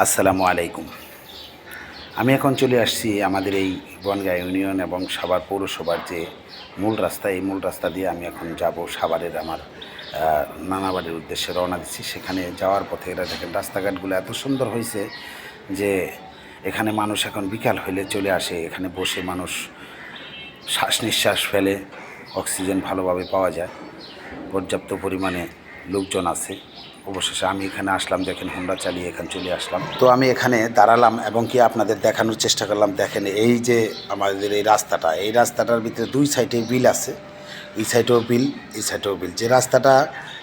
আসসালামু আলাইকুম। আমি এখন চলে আসছি আমাদের এই বনগাঁ ইউনিয়ন এবং সাভার পৌরসভার যে মূল রাস্তা, এই মূল রাস্তা দিয়ে আমি এখন যাব সাভারের আমার নানা বাড়ির উদ্দেশ্যে রওনা দিচ্ছি। সেখানে যাওয়ার পথে এরা দেখেন রাস্তাঘাটগুলো এত সুন্দর হয়েছে যে এখানে মানুষ এখন বিকাল হইলে চলে আসে, এখানে বসে মানুষ শ্বাস নিঃশ্বাস ফেলে, অক্সিজেন ভালোভাবে পাওয়া যায়, পর্যাপ্ত পরিমাণে লোকজন আছে। অবশেষে আমি এখানে আসলাম, দেখেন হোন্ডা চালিয়ে এখানে চলে আসলাম। তো আমি এখানে দাঁড়ালাম এবং কি আপনাদের দেখানোর চেষ্টা করলাম। দেখেন এই যে আমাদের এই রাস্তাটা, এই রাস্তাটার ভিতরে দুই সাইডে বিল আছে, এই সাইডেও বিল, এই সাইডেও বিল। যে রাস্তাটা,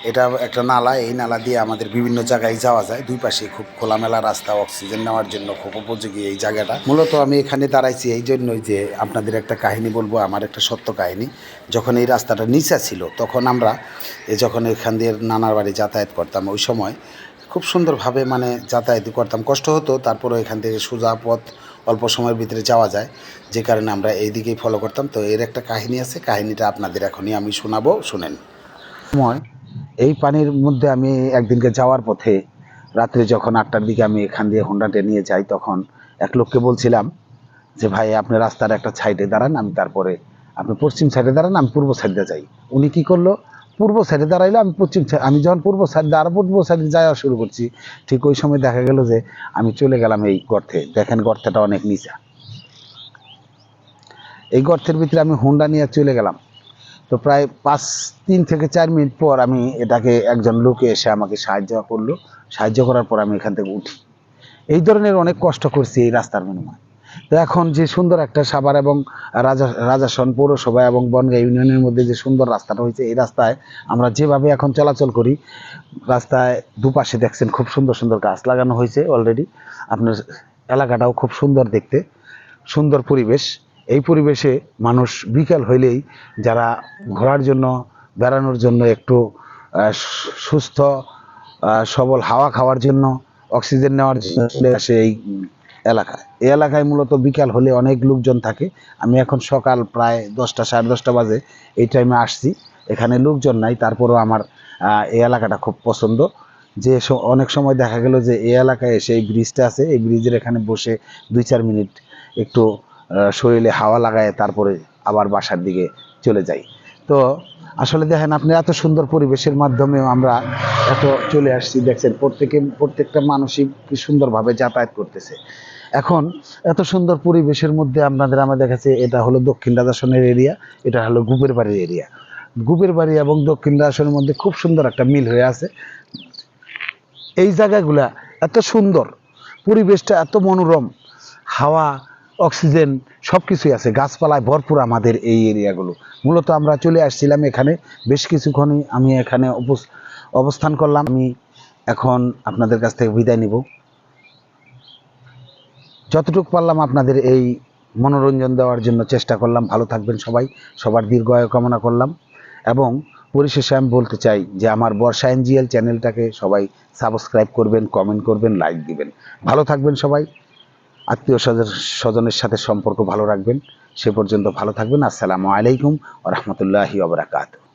এটা একটা নালা, এই নালা দিয়ে আমাদের বিভিন্ন জায়গায় যাওয়া যায়। দুই পাশে খুব খোলামেলা রাস্তা, অক্সিজেন নেওয়ার জন্য খুব উপযোগী এই জায়গাটা। মূলত আমি এখানে দাঁড়াইছি এই জন্যই যে আপনাদের একটা কাহিনী বলবো, আমার একটা সত্য কাহিনী। যখন এই রাস্তাটা নিচা ছিল তখন আমরা যখন এখান দিয়ে নানার বাড়ি যাতায়াত করতাম, ওই সময় খুব সুন্দরভাবে মানে যাতায়াত করতাম, কষ্ট হতো, তারপরে এখান থেকে সোজা পথ অল্প সময়ের ভিতরে যাওয়া যায়, যে কারণে আমরা এই দিকেই ফলো করতাম। তো এর একটা কাহিনী আছে, কাহিনীটা আপনাদের এখনই আমি শোনাবো, শুনেন। সময় এই পানির মধ্যে আমি একদিনকে যাওয়ার পথে রাত্রে যখন 8টার দিকে আমি এখান দিয়ে হোন্ডাটা নিয়ে যাই, তখন এক লোককে বলছিলাম যে ভাই আপনি রাস্তার একটা সাইডে দাঁড়ান, আমি তারপরে আপনি পশ্চিম সাইডে দাঁড়ান, আমি পূর্ব সাইডে যাই। উনি কি করলো, পূর্ব সাইডে দাঁড়াইলো, আমি পশ্চিম সাইড, আমি যখন পূর্ব সাইডে আরো পূর্ব সাইডে যাওয়া শুরু করছি, ঠিক ওই সময় দেখা গেল যে আমি চলে গেলাম এই গর্তে। দেখেন গর্তটা অনেক নিচা, এই গর্তের ভিতরে আমি হোন্ডা নিয়ে চলে গেলাম। তো প্রায় 3 থেকে 4 মিনিট পর আমি এটাকে একজন লোকে এসে আমাকে সাহায্য করলো। সাহায্য করার পর আমি এখান থেকে উঠি। এই ধরনের অনেক কষ্ট করছি এই রাস্তার বিনিময়ে। তো এখন যে সুন্দর একটা সাভার এবং রাজাসন পৌরসভা এবং বনগাঁ ইউনিয়নের মধ্যে যে সুন্দর রাস্তাটা হয়েছে, এই রাস্তায় আমরা যেভাবে এখন চলাচল করি, রাস্তায় দুপাশে দেখছেন খুব সুন্দর সুন্দর গাছ লাগানো হয়েছে অলরেডি। আপনার এলাকাটাও খুব সুন্দর দেখতে, সুন্দর পরিবেশ। এই পরিবেশে মানুষ বিকাল হইলেই যারা ঘোরার জন্য, বেড়ানোর জন্য, একটু সুস্থ সবল হাওয়া খাওয়ার জন্য, অক্সিজেন নেওয়ার জন্য চলে আসে এই এলাকায়। এই এলাকায় মূলত বিকাল হলে অনেক লোকজন থাকে। আমি এখন সকাল প্রায় 10টা, সাড়ে 10টা বাজে, এই টাইমে আসছি। এখানে লোকজন নাই, তারপরেও আমার এই এলাকাটা খুব পছন্দ। যে অনেক সময় দেখা গেল যে এই এলাকায় এসে এই ব্রিজটা আছে, এই ব্রিজের এখানে বসে 2-4 মিনিট একটু শরীরে হাওয়া লাগায় তারপরে আবার বাসার দিকে চলে যাই। তো আসলে দেখেন আপনি, এত সুন্দর পরিবেশের মাধ্যমেও আমরা এত চলে আসছি। দেখছেন প্রত্যেকটা মানুষই কি সুন্দরভাবে যাতায়াত করতেছে। এখন এত সুন্দর পরিবেশের মধ্যে আমার দেখাচ্ছে, এটা হলো দক্ষিণ রাজাসনের এরিয়া, এটা হলো গুপের বাড়ির এরিয়া। গুপের বাড়ি এবং দক্ষিণ রাজাসনের মধ্যে খুব সুন্দর একটা মিল হয়ে আছে। এই জায়গাগুলা এত সুন্দর, পরিবেশটা এত মনোরম, হাওয়া, অক্সিজেন সব কিছুই আছে, গাছপালায় ভরপুর আমাদের এই এরিয়াগুলো। মূলত আমরা চলে আসছিলাম এখানে, বেশ কিছুক্ষণই আমি এখানে অবস্থান করলাম। আমি এখন আপনাদের কাছ থেকে বিদায় নিব। যতটুকু পারলাম আপনাদের এই মনোরঞ্জন দেওয়ার জন্য চেষ্টা করলাম। ভালো থাকবেন সবাই, সবার দীর্ঘায়ু কামনা করলাম। এবং পরিশেষে আমি বলতে চাই যে আমার বর্ষা এনজিএল চ্যানেলটাকে সবাই সাবস্ক্রাইব করবেন, কমেন্ট করবেন, লাইক দিবেন। ভালো থাকবেন সবাই, আত্মীয় স্বজনের সাথে সম্পর্ক ভালো রাখবেন। সে পর্যন্ত ভালো থাকবেন। আসসালামু আলাইকুম ওয়া রাহমাতুল্লাহি ওয়া বারাকাতুহু।